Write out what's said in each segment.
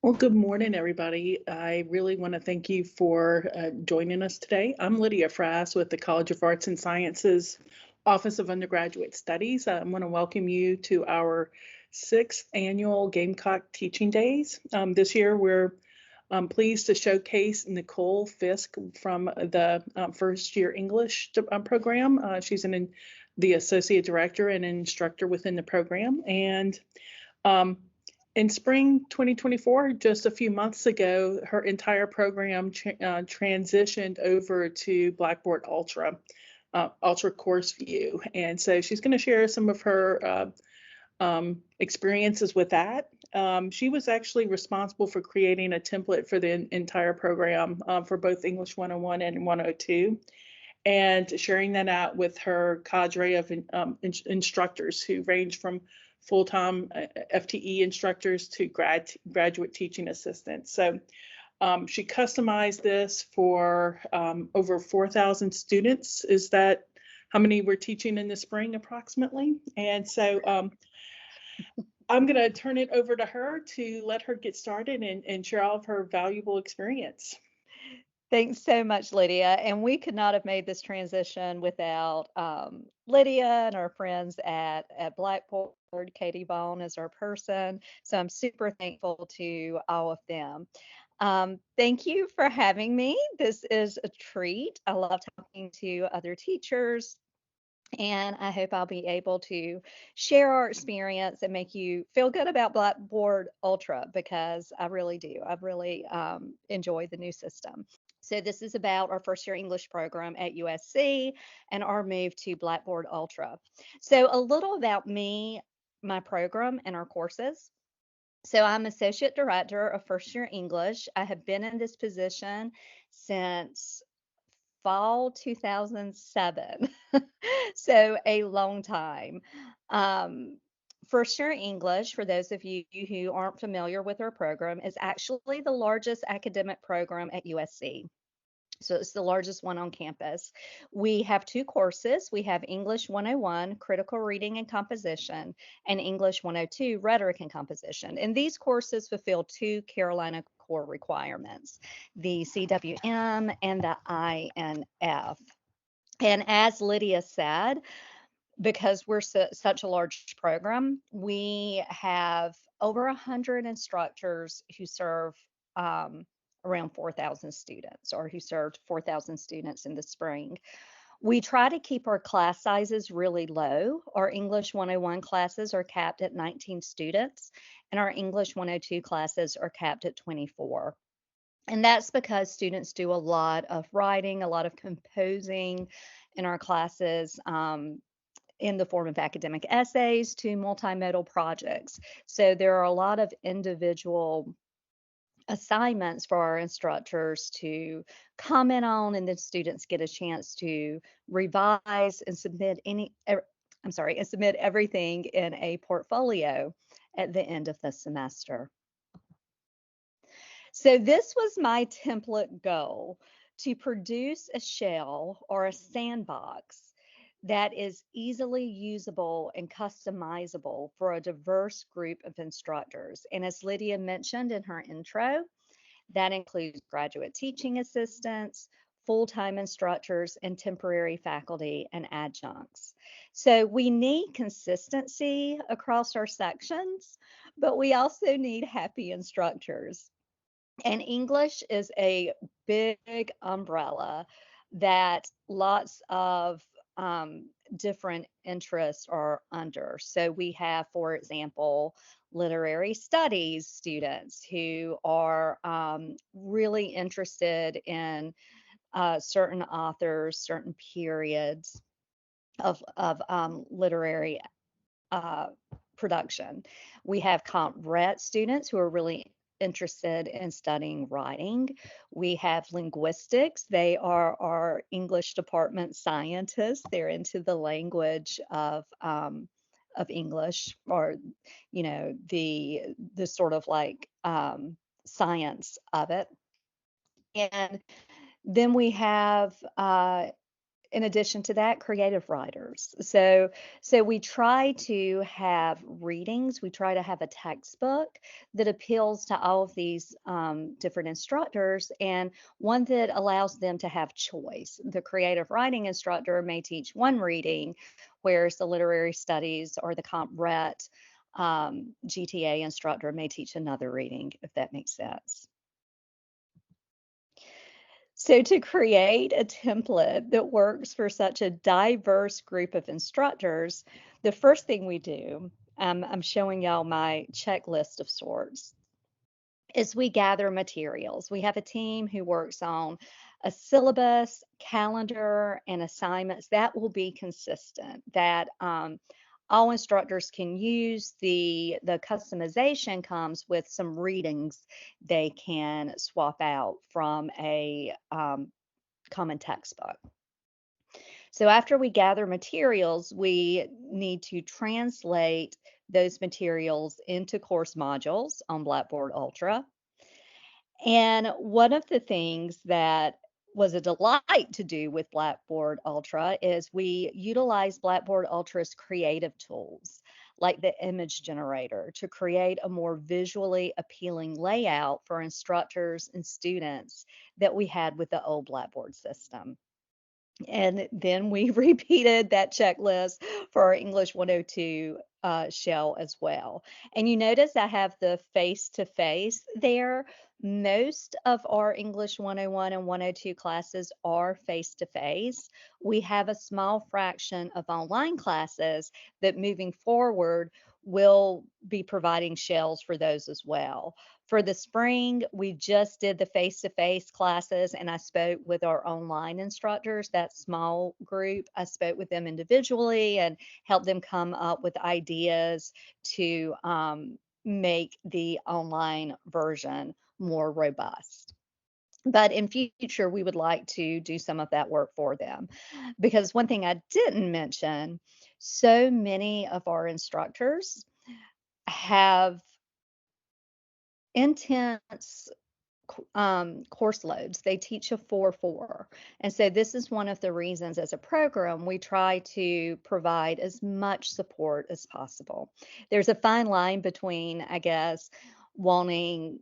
Well, good morning, everybody. I really want to thank you for joining us today. I'm Lydia Frass with the College of Arts and Sciences Office of Undergraduate Studies. I want to welcome you to our sixth annual Gamecock Teaching Days. This year, we're pleased to showcase Nicole Fisk from the first year English program. She's the Associate Director and instructor within the program. And um, in spring 2024, just a few months ago, her entire program transitioned over to Blackboard Ultra, Ultra Course View. And so she's going to share some of her experiences with that. She was actually responsible for creating a template for the entire program for both English 101 and 102, and sharing that out with her cadre of instructors who range from full-time FTE instructors to graduate teaching assistants. So she customized this for over 4,000 students. Is that how many we're teaching in the spring approximately? And so I'm going to turn it over to her to let her get started and share all of her valuable experience. Thanks so much, Lydia. And we could not have made this transition without Lydia and our friends at Blackboard. Katie Bone is our person. So I'm super thankful to all of them. Thank you for having me. This is a treat. I love talking to other teachers, and I hope I'll be able to share our experience and make you feel good about Blackboard Ultra because I really do. I've really enjoyed the new system. So this is about our first year English program at USC and our move to Blackboard Ultra. So a little about me, my program, and our courses. So I'm associate director of first year English. I have been in this position since fall 2007. So a long time. Um, First year English, for those of you who aren't familiar with our program, is actually the largest academic program at USC. So it's the largest one on campus. We have two courses. We have English 101, Critical Reading and Composition, and English 102, Rhetoric and Composition. And these courses fulfill two Carolina core requirements, the CWM and the INF. And as Lydia said, because we're such a large program, we have over 100 instructors who serve around 4,000 students, or who served 4,000 students in the spring. We try to keep our class sizes really low. Our English 101 classes are capped at 19 students, and our English 102 classes are capped at 24. And that's because students do a lot of writing, a lot of composing in our classes. In the form of academic essays to multimodal projects. So there are a lot of individual assignments for our instructors to comment on, and then students get a chance to revise and submit everything in a portfolio at the end of the semester. So this was my template goal, to produce a shell or a sandbox that is easily usable and customizable for a diverse group of instructors. And as Lydia mentioned in her intro, that includes graduate teaching assistants, full-time instructors, and temporary faculty and adjuncts. So we need consistency across our sections, but we also need happy instructors. And English is a big umbrella that lots of different interests are under. So we have, for example, literary studies students who are really interested in certain authors, certain periods of literary uh, production. We have comp ret students who are really interested in studying writing. We have linguistics. They are our English department scientists. They're into the language of English, or the sort of like science of it. And then we have in addition to that, creative writers. So we try to have readings. We try to have a textbook that appeals to all of these different instructors, and one that allows them to have choice. The creative writing instructor may teach one reading, whereas the literary studies or the comp ret GTA instructor may teach another reading, if that makes sense. So, to create a template that works for such a diverse group of instructors, the first thing we do, I'm showing y'all my checklist of sorts, is we gather materials. We have a team who works on a syllabus, calendar, and assignments that will be consistent, that all instructors can use. The customization comes with some readings they can swap out from a common textbook. So after we gather materials, we need to translate those materials into course modules on Blackboard Ultra. And one of the things that was a delight to do with Blackboard Ultra is we utilize Blackboard Ultra's creative tools, like the image generator, to create a more visually appealing layout for instructors and students that we had with the old Blackboard system. And then we repeated that checklist for our English 102 shell as well. And you notice I have the face to face there. Most of our English 101 and 102 classes are face to face. We have a small fraction of online classes that moving forward will be providing shells for those as well. For the spring, we just did the face-to-face classes, and I spoke with our online instructors, that small group. I spoke with them individually and helped them come up with ideas to make the online version more robust. But in future, we would like to do some of that work for them. Because one thing I didn't mention, so many of our instructors have intense course loads. They teach a 4-4. And so this is one of the reasons as a program we try to provide as much support as possible. There's a fine line between, I guess, wanting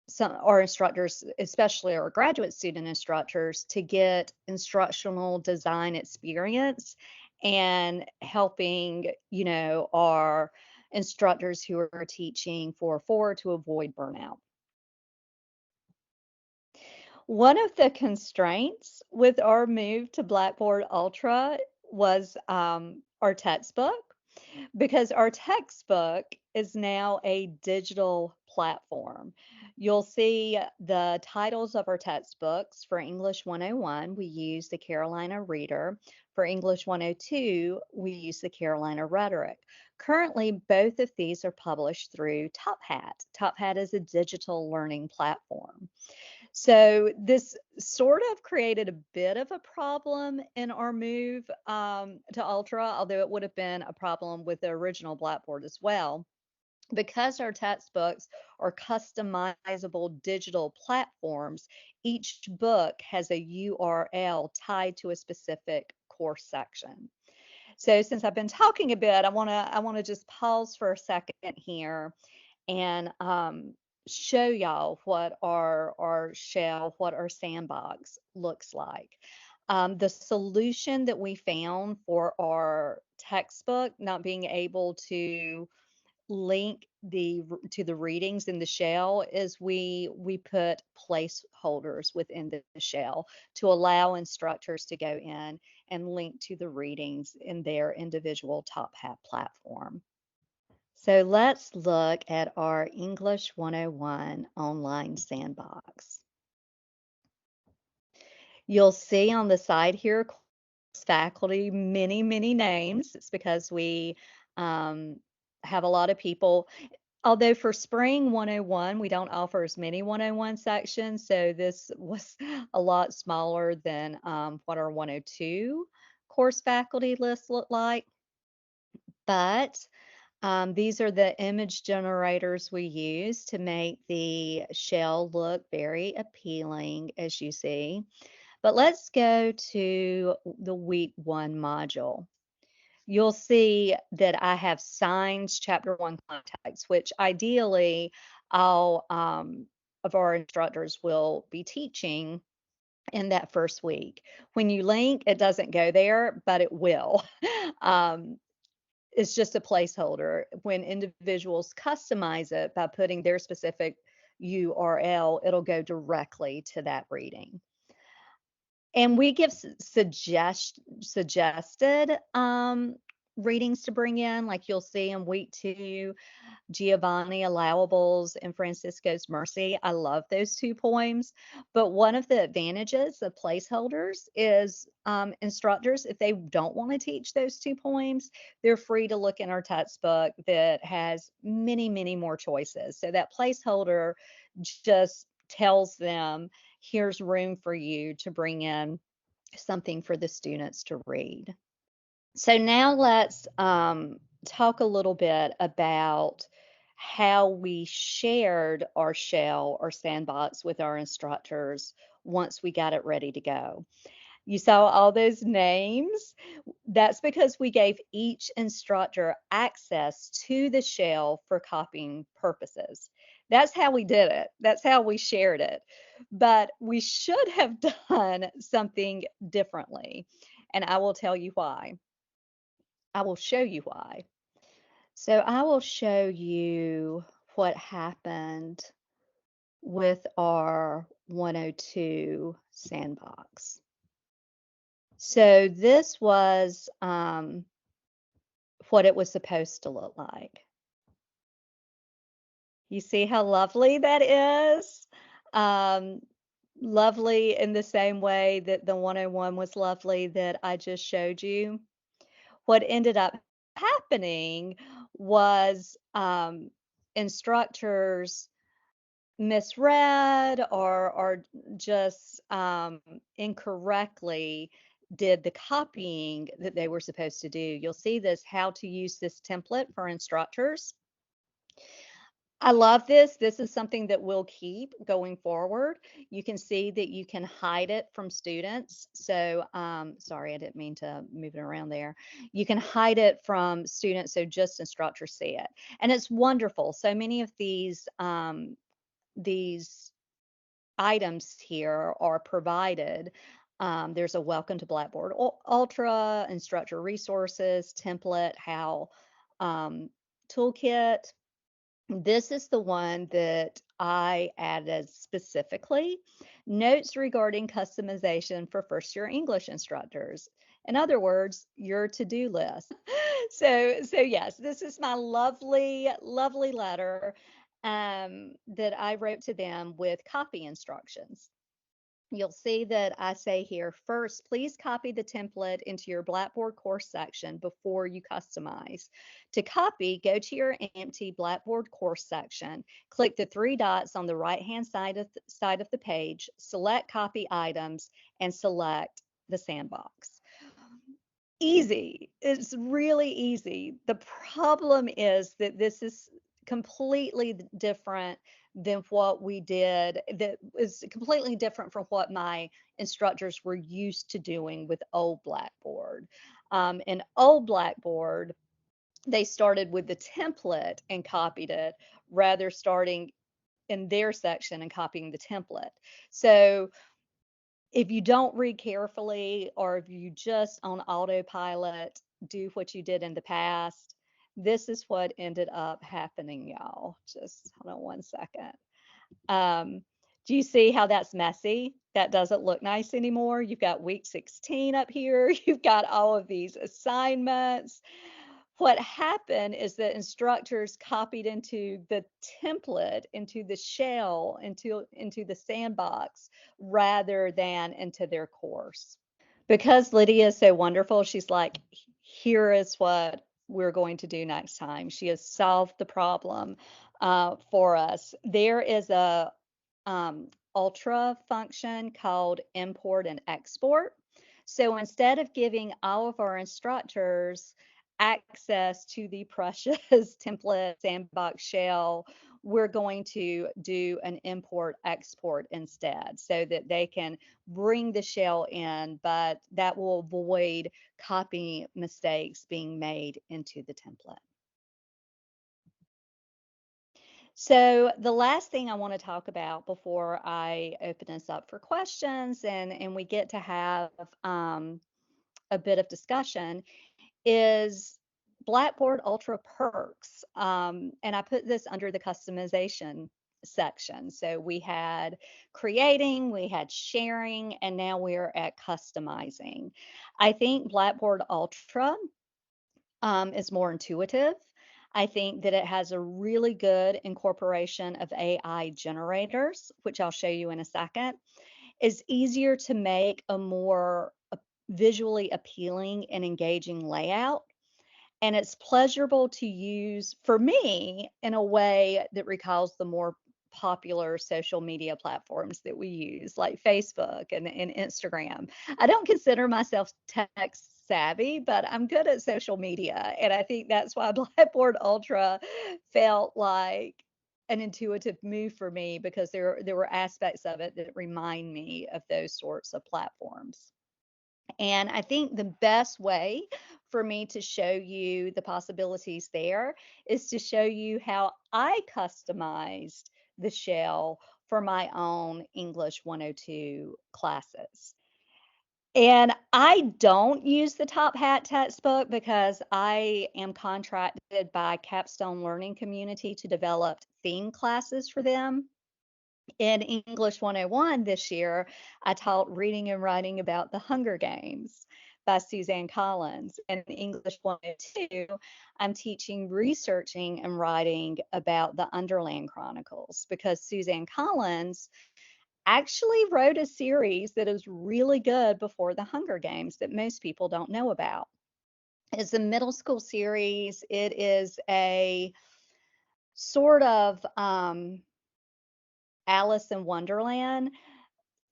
some our instructors, especially our graduate student instructors, to get instructional design experience and helping, our instructors who are teaching 4-4 to avoid burnout. One of the constraints with our move to Blackboard Ultra was our textbook, because our textbook is now a digital platform. You'll see the titles of our textbooks. For English 101, we use the Carolina Reader. For English 102, we use the Carolina Rhetoric. Currently, both of these are published through Top Hat. Top Hat is a digital learning platform. So this sort of created a bit of a problem in our move to Ultra, although it would have been a problem with the original Blackboard as well. Because our textbooks are customizable digital platforms, each book has a URL tied to a specific course section. So since I've been talking a bit, I want to just pause for a second here and show y'all what our shell, what our sandbox looks like. The solution that we found for our textbook not being able to link to the readings in the shell is we put placeholders within the shell to allow instructors to go in and link to the readings in their individual Top Hat platform. So let's look at our English 101 online sandbox. You'll see on the side here, faculty, many, many names. It's because we have a lot of people. Although for Spring 101, we don't offer as many 101 sections, so this was a lot smaller than what our 102 course faculty list looked like. But these are the image generators we use to make the shell look very appealing, as you see. But let's go to the week 1 module. You'll see that I have signs, chapter 1 context, which ideally all of our instructors will be teaching in that first week. When you link, it doesn't go there, but it will. um, it's just a placeholder. When individuals customize it by putting their specific URL, it'll go directly to that reading. And we give suggested readings to bring in, like you'll see in week 2, Giovanni Allowables and Francisco's Mercy. I love those 2 poems. But one of the advantages of placeholders is instructors, if they don't want to teach those 2 poems, they're free to look in our textbook that has many, many more choices. So that placeholder just tells them, here's room for you to bring in something for the students to read. So now let's talk a little bit about how we shared our shell or sandbox with our instructors once we got it ready to go. You saw all those names. That's because we gave each instructor access to the shell for copying purposes. That's how we did it. That's how we shared it. But we should have done something differently. And I will tell you why. I will show you why. So I will show you what happened with our 102 sandbox. So this was what it was supposed to look like. You see how lovely that is? Um, Lovely in the same way that the 101 was lovely that I just showed you. What ended up happening was instructors misread or just incorrectly did the copying that they were supposed to do. You'll see this, how to use this template for instructors. I love this. This is something that we'll keep going forward. You can see that you can hide it from students. So, sorry, I didn't mean to move it around there. You can hide it from students so just instructors see it. And it's wonderful. So many of these items here are provided. There's a welcome to Blackboard Ultra, instructor resources, template, how toolkit. This is the one that I added specifically. Notes regarding customization for first year English instructors. In other words, your to-do list. So yes, this is my lovely, lovely letter that I wrote to them with copy instructions. You'll see that I say here, first, please copy the template into your Blackboard course section before you customize. To copy, go to your empty Blackboard course section, click the 3 dots on the right-hand side of the page, select copy items, and select the sandbox. Easy. It's really easy. The problem is that this is completely different than what we did, that is completely different from what my instructors were used to doing with old Blackboard. In old Blackboard, they started with the template and copied it, rather starting in their section and copying the template. So if you don't read carefully, or if you just on autopilot do what you did in the past, this is what ended up happening, y'all. Just hold on one second. Do you see how that's messy? That doesn't look nice anymore. You've got week 16 up here. You've got all of these assignments. What happened is that instructors copied into the template, into the shell, into the sandbox, rather than into their course. Because Lydia is so wonderful, she's like, here is what we're going to do next time. She has solved the problem for us. There is a ultra function called import and export. So instead of giving all of our instructors access to the precious template sandbox shell we're going to do an import export instead so that they can bring the shell in, but that will avoid copy mistakes being made into the template. So the last thing I want to talk about before I open us up for questions and we get to have a bit of discussion is Blackboard Ultra perks. And I put this under the customization section. So we had creating, we had sharing, and now we're at customizing. I think Blackboard Ultra is more intuitive. I think that it has a really good incorporation of AI generators, which I'll show you in a second. Is easier to make a more visually appealing and engaging layout. And it's pleasurable to use for me in a way that recalls the more popular social media platforms that we use, like Facebook and Instagram. I don't consider myself tech savvy, but I'm good at social media. And I think that's why Blackboard Ultra felt like an intuitive move for me, because there were aspects of it that remind me of those sorts of platforms. And I think the best way for me to show you the possibilities there is to show you how I customized the shell for my own English 102 classes. And I don't use the Top Hat textbook because I am contracted by Capstone Learning Community to develop theme classes for them. In English 101 this year, I taught reading and writing about the Hunger Games by Suzanne Collins. And in English 102, I'm teaching researching and writing about the Underland Chronicles, because Suzanne Collins actually wrote a series that is really good before the Hunger Games that most people don't know about. It's a middle school series. It is a sort of Alice in Wonderland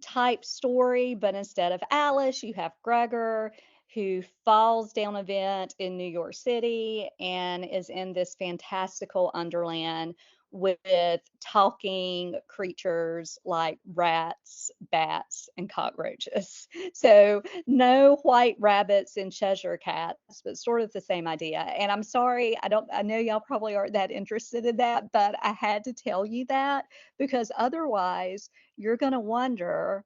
type story, but instead of Alice, you have Gregor, who falls down a vent in New York City and is in this fantastical underland with talking creatures like rats, bats, and cockroaches. So no white rabbits and Cheshire cats, but sort of the same idea. And I'm sorry, I know y'all probably aren't that interested in that, but I had to tell you that, because otherwise you're going to wonder,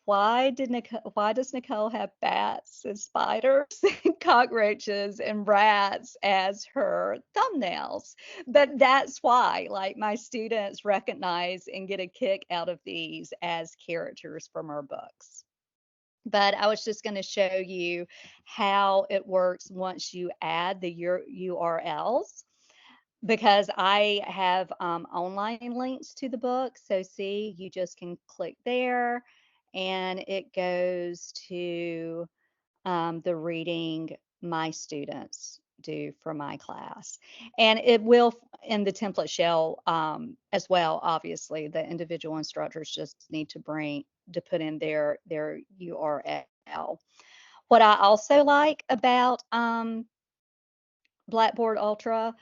why does Nicole have bats and spiders and cockroaches and rats as her thumbnails? But that's why, like, my students recognize and get a kick out of these as characters from our books. But I was just going to show you how it works once you add the URLs, because I have online links to the book. So see, you just can click there and it goes to the reading my students do for my class. And it will in the template shell as well. Obviously, the individual instructors just need to put in their URL. What I also like about Blackboard Ultra,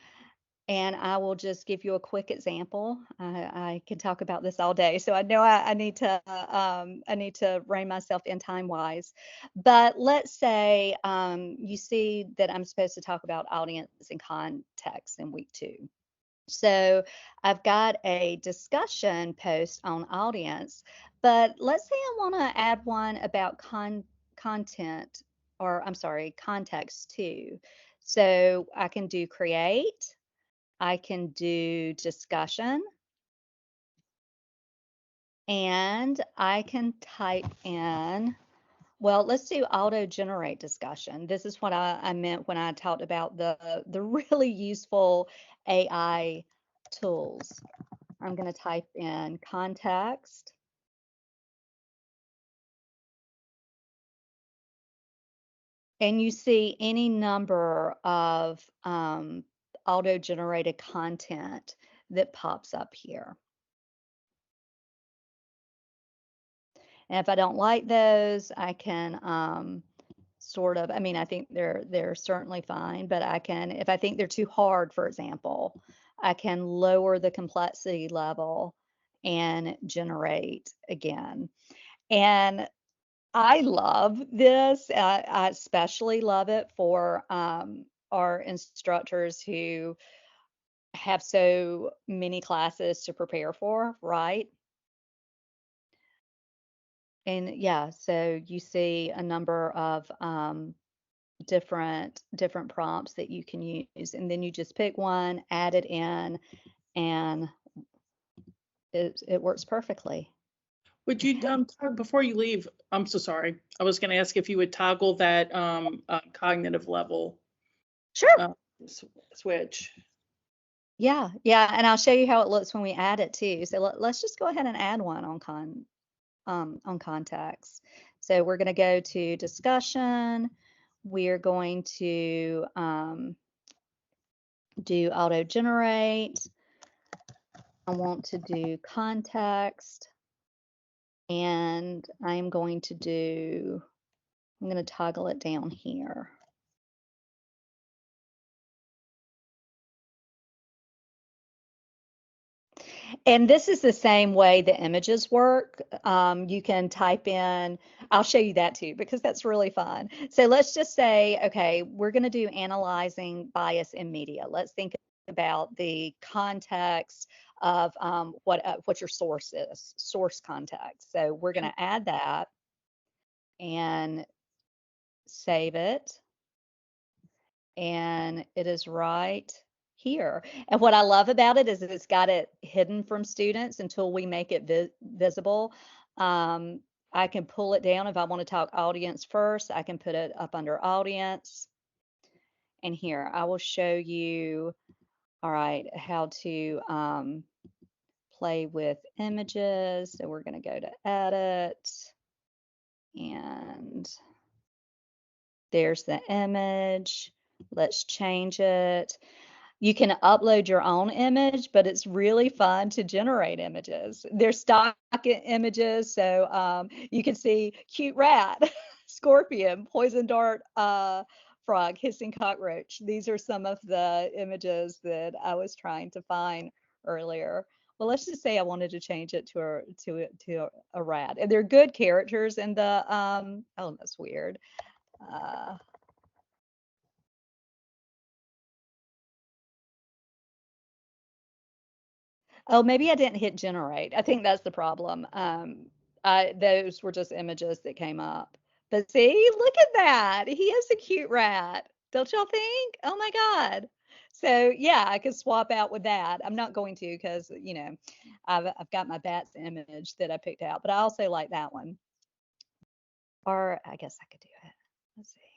and I will just give you a quick example. I can talk about this all day, so I know I need to rein myself in time wise. But let's say you see that I'm supposed to talk about audience and context in week 2. So I've got a discussion post on audience, but let's say I want to add one about content, or I'm sorry, context too. So I can do create. I can do discussion, and I can type in, well, let's do auto generate discussion. This is what I meant when I talked about the really useful AI tools. I'm going to type in context. And you see any number of auto-generated content that pops up here. And if I don't like those, I can sort of, I mean, I think they're certainly fine, but I can, if I think they're too hard, for example, I can lower the complexity level and generate again. And I love this. I especially love it for our instructors who have so many classes to prepare for, right? And yeah, so you see a number of different prompts that you can use, and then you just pick one, add it in, and it works perfectly. Would you, Okay. before you leave, I'm so sorry. I was gonna ask if you would toggle that, cognitive level, Sure. uh, switch. Yeah, yeah, and I'll show you how it looks when we add it too. So let's just go ahead and add one on contacts. So we're going to go to discussion. We're going to do auto generate. I want to do context, and I'm going to toggle it down here. And this is the same way the images work. You can type in, I'll show you that too, because that's really fun. So let's just say, okay, we're going to do analyzing bias in media. Let's think about the context of what your source is, source context. So we're going to add that and save it. And it is right here. And what I love about it is that it's got it hidden from students until we make it visible. Um, I can pull it down if I want to talk audience first. I can put it up under audience. And here, I will show you, all right, how to play with images. So we're going to go to edit, and there's the image. Let's change it. You can upload your own image, but it's really fun to generate images. They're stock images, so you can see cute rat, scorpion, poison dart, frog, hissing cockroach. These are some of the images that I was trying to find earlier. Well, let's just say I wanted to change it to a rat, and they're good characters in the oh, that's weird. Uh, Oh, maybe I didn't hit generate. I think that's the problem. Those were just images that came up. But see, look at that. He is a cute rat. Don't y'all think? Oh my God. So yeah, I could swap out with that. I'm not going to because, I've got my bats image that I picked out, but I also like that one. Or I guess I could do it. Let's see.